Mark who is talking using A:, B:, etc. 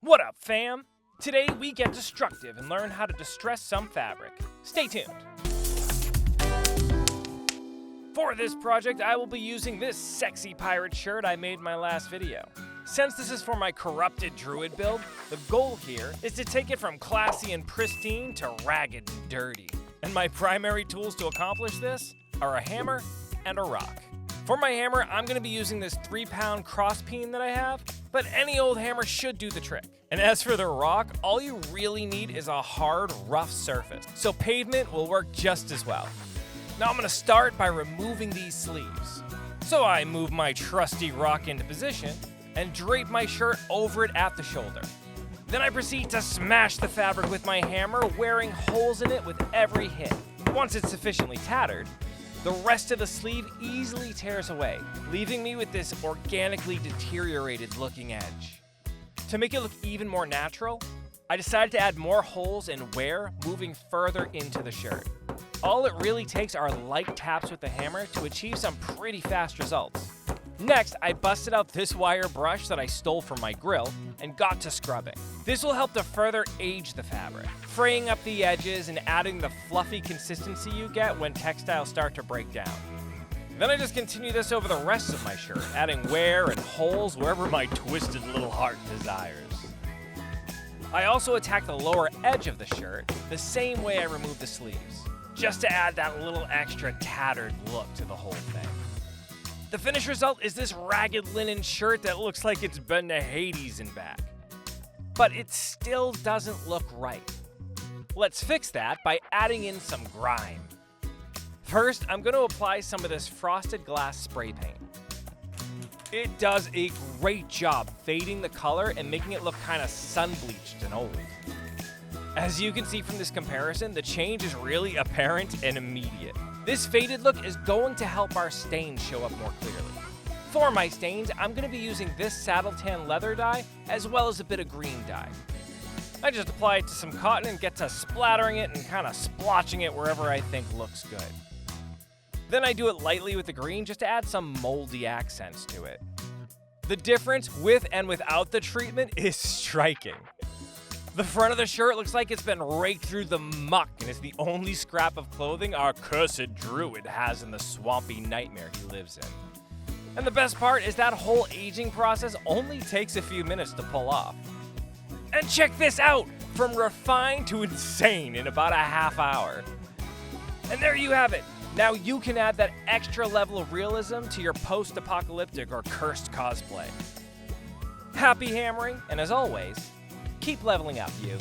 A: What up, fam? Today we get destructive and learn how to distress some fabric. Stay tuned. For this project, I will be using this sexy pirate shirt I made in my last video. Since this is for my corrupted druid build, the goal here is to take it from classy and pristine to ragged and dirty. And my primary tools to accomplish this are a hammer and a rock. For my hammer, I'm going to be using this 3-pound crosspeen that I have, but any old hammer should do the trick. And as for the rock, all you really need is a hard, rough surface, so pavement will work just as well. Now I'm going to start by removing these sleeves. So I move my trusty rock into position and drape my shirt over it at the shoulder. Then I proceed to smash the fabric with my hammer, wearing holes in it with every hit. Once it's sufficiently tattered, the rest of the sleeve easily tears away, leaving me with this organically deteriorated looking edge. To make it look even more natural, I decided to add more holes and wear, moving further into the shirt. All it really takes are light taps with the hammer to achieve some pretty fast results. Next, I busted out this wire brush that I stole from my grill and got to scrubbing. This will help to further age the fabric, fraying up the edges and adding the fluffy consistency you get when textiles start to break down. Then I just continue this over the rest of my shirt, adding wear and holes wherever my twisted little heart desires. I also attack the lower edge of the shirt the same way I remove the sleeves, just to add that little extra tattered look to the whole thing. The finished result is this ragged linen shirt that looks like it's been to Hades and back. But it still doesn't look right. Let's fix that by adding in some grime. First, I'm going to apply some of this frosted glass spray paint. It does a great job fading the color and making it look kind of sun-bleached and old. As you can see from this comparison, the change is really apparent and immediate. This faded look is going to help our stains show up more clearly. For my stains, I'm going to be using this saddle tan leather dye as well as a bit of green dye. I just apply it to some cotton and get to splattering it and kind of splotching it wherever I think looks good. Then I do it lightly with the green just to add some moldy accents to it. The difference with and without the treatment is striking. The front of the shirt looks like it's been raked through the muck and is the only scrap of clothing our cursed druid has in the swampy nightmare he lives in. And the best part is that whole aging process only takes a few minutes to pull off. And check this out! From refined to insane in about a half hour. And there you have it! Now you can add that extra level of realism to your post-apocalyptic or cursed cosplay. Happy hammering, and as always, keep leveling up, you.